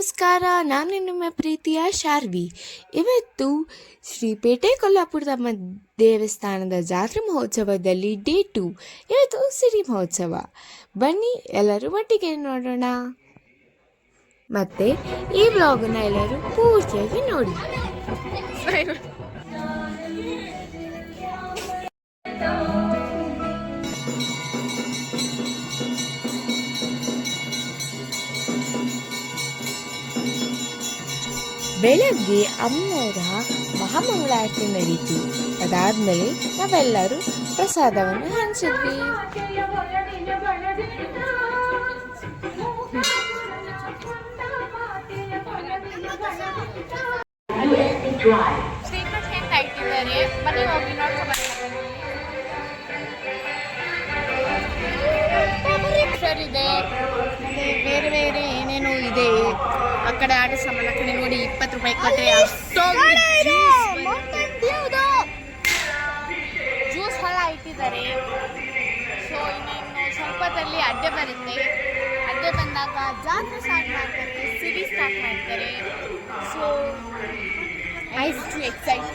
ನಮಸ್ಕಾರ, ನಾನು ನಿಮ್ಮ ಪ್ರೀತಿಯ ಶಾರ್ವಿ. ಇವತ್ತು ಶ್ರೀಪೇಟೆ ಕೊಲ್ಲಾಪುರದ ದೇವಸ್ಥಾನದ ಜಾತ್ರಾ ಮಹೋತ್ಸವದಲ್ಲಿ ಡೇ 2. ಇವತ್ತು ಸಿರಿ ಮಹೋತ್ಸವ. ಬನ್ನಿ ಎಲ್ಲರೂ ಒಟ್ಟಿಗೆ ನೋಡೋಣ. ಮತ್ತು ಈ ಬ್ಲಾಗನ್ನು ಎಲ್ಲರೂ ಪೂರ್ತಿಯಾಗಿ ನೋಡಿ. ಬೆಳಗ್ಗೆ ಅಮ್ಮನವರ ಮಹಾಮಂಗಳಾರತಿ ನಡೀತು. ಅದಾದ್ಮೇಲೆ ನಾವೆಲ್ಲರೂ ಪ್ರಸಾದವನ್ನು ಹಂಚಿದ್ವಿ. ಬೇರೆ ಬೇರೆ ಏನೇನೋ ಇದೆ. ಆ ಕಡೆ ಆಟ ಸಾಮಾನು, ಆ ಕಡೆ ನೋಡಿ 20 ರೂಪಾಯಿ ಕೊಟ್ಟರೆ ಜ್ಯೂಸ್ ಎಲ್ಲ ಇಟ್ಟಿದ್ದಾರೆ. ಸೊ ಇನ್ನೇನು ಸ್ವಲ್ಪದಲ್ಲಿ ಅಡ್ಡೆ ಬರುತ್ತೆ. ಅಡ್ಡೆ ಬಂದಾಗ ಜಾತ್ರೆ ಸ್ಟಾರ್ಟ್ ಮಾಡ್ತಾರೆ, ಸಿರಿ ಸ್ಟಾರ್ಟ್ ಮಾಡ್ತಾರೆ. So I too excite.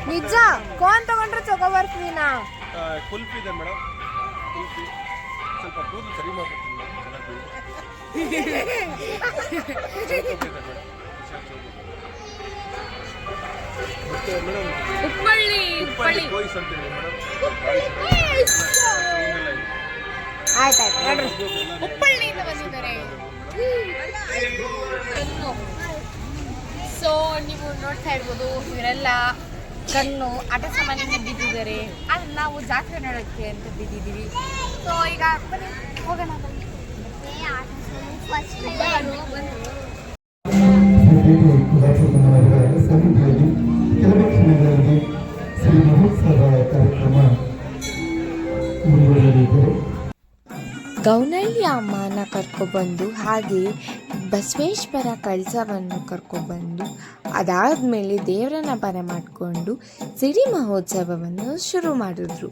ನಿಜ ಕೋನ್ ತಗೊಂಡ್ರೆ ಚೊಕೋ ಬರ್ತೀವಿ ನಾ. ಕುಲ್ಫಿ ಇದೆ ಮೇಡಮ್, ಕುಲ್ಫಿ ಸ್ವಲ್ಪ ಕೂದಲು ಸರಿ ಮಾಡ್ಕೊಡ್ತೀನಿ ಮೇಡಮ್. ಉಪ್ಪಳ್ಳಿ ಗೋಯ್ಸ್ ಅಂತ ಹೇಳಿ ಮೇಡಮ್. ಆಯ್ತಾಯ್ತು ನೋಡ್ರಿ, ಉಪ್ಪಳ್ಳಿಯಿಂದ ಬಂದಿದ್ದಾರೆ. ಸೊ ನೀವು ನೋಡ್ತಾ ಇರ್ಬೋದು, ಇವರೆಲ್ಲ ಕಣ್ಣು ಆಟ ಸಾಮಾನಿಂದ ಬಿದ್ದಿದ್ದಾರೆ. ಆದರೆ ನಾವು ಜಾತ್ರೆ ನೋಡೋಕ್ಕೆ ಅಂತ ಬಿದ್ದಿದ್ದೀವಿ. ಸೊ ಈಗ ಬನ್ನಿ ಹೋಗೋಣ. ಗೌನಳ್ಳಿ ಅಮ್ಮನ ಕರ್ಕೊಬಂದು, ಹಾಗೆ ಬಸವೇಶ್ವರ ಕಳಸವನ್ನು ಕರ್ಕೊಬಂದು, ಅದಾದಮೇಲೆ ದೇವರನ್ನ ಬರಮಾಡಿಕೊಂಡು ಸಿರಿ ಮಹೋತ್ಸವವನ್ನು ಶುರು ಮಾಡಿದ್ರು.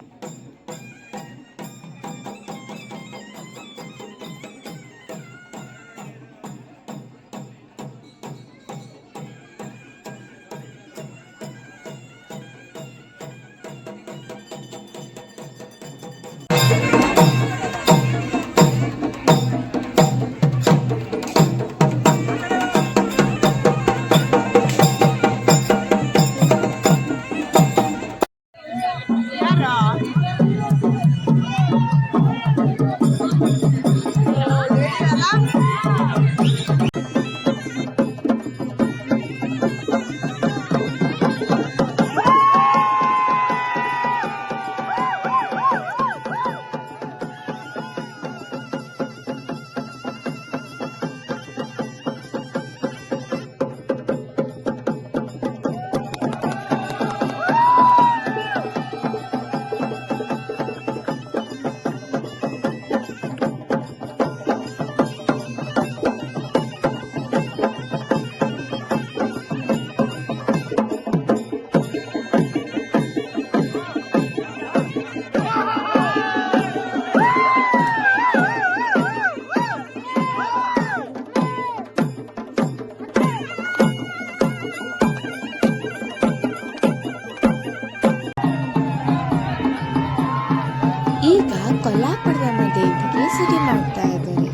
ಈಗ ಕೊಲ್ಲಾಪುರದ ದೇವರಿಗೆ ಸಿರಿ ಮಾಡ್ತಾ ಇದ್ದಾರೆ.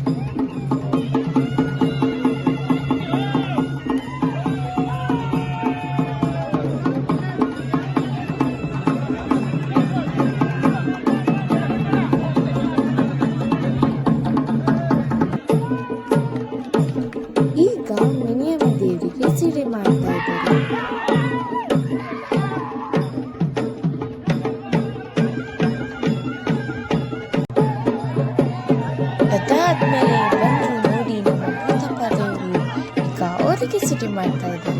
ಈಗ ಮಿನಿಯಮ್ಮ ದೇವರಿಗೆ ಸಿರಿ ಮಾಡ್ತಾ ಇದ್ದಾರೆ. ಅದಾದ್ಮೇಲೆ ಬಂದು ನೋಡಿ ನಮ್ಮ ಭೂತಪ್ಪ ದೇವರು ಈಗ ಅವರಿಗೆ ಸಿಟಿ ಮಾಡ್ತಾ ಇದ್ದಾರೆ.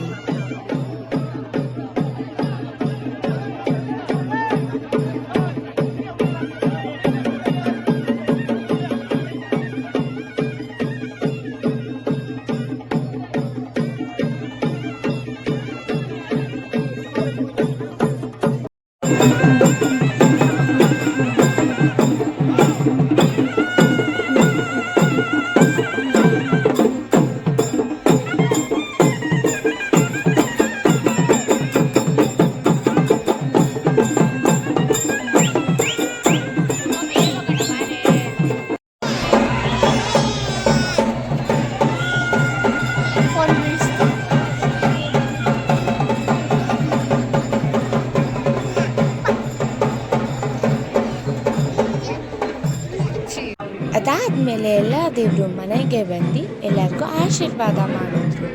ಅದಾದಮೇಲೆ ಎಲ್ಲ ದೇವರು ಮನೆಗೆ ಬಂದು ಎಲ್ಲರಿಗೂ ಆಶೀರ್ವಾದ ಮಾಡಿದ್ರು.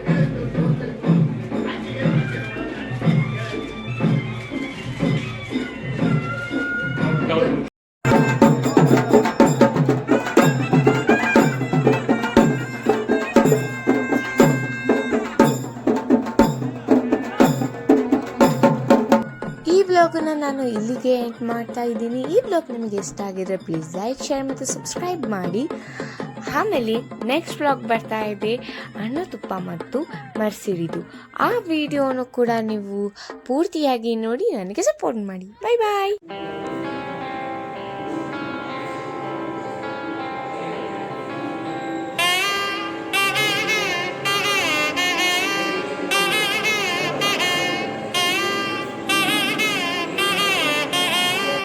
ಈ ಬ್ಲಾಗನ್ನು ನಾನು ಇಲ್ಲಿಗೆ ಎಂಡ್ ಮಾಡ್ತಾ ಇದ್ದೀನಿ. ಈ ಬ್ಲಾಗ್ ನಿಮಗೆ ಇಷ್ಟ ಆಗಿದ್ರೆ ಪ್ಲೀಸ್ ಲೈಕ್, ಶೇರ್ ಮತ್ತು ಸಬ್ಸ್ಕ್ರೈಬ್ ಮಾಡಿ. ಆಮೇಲೆ ನೆಕ್ಸ್ಟ್ ಬ್ಲಾಗ್ ಬರ್ತಾ ಇದೆ ಹಣ್ಣು ತುಪ್ಪ ಮತ್ತು ಮರ್ಸಿಡಿದು. ಆ ವಿಡಿಯೋನು ಕೂಡ ನೀವು ಪೂರ್ತಿಯಾಗಿ ನೋಡಿ ನನಗೆ ಸಪೋರ್ಟ್ ಮಾಡಿ. ಬಾಯ್ ಬಾಯ್.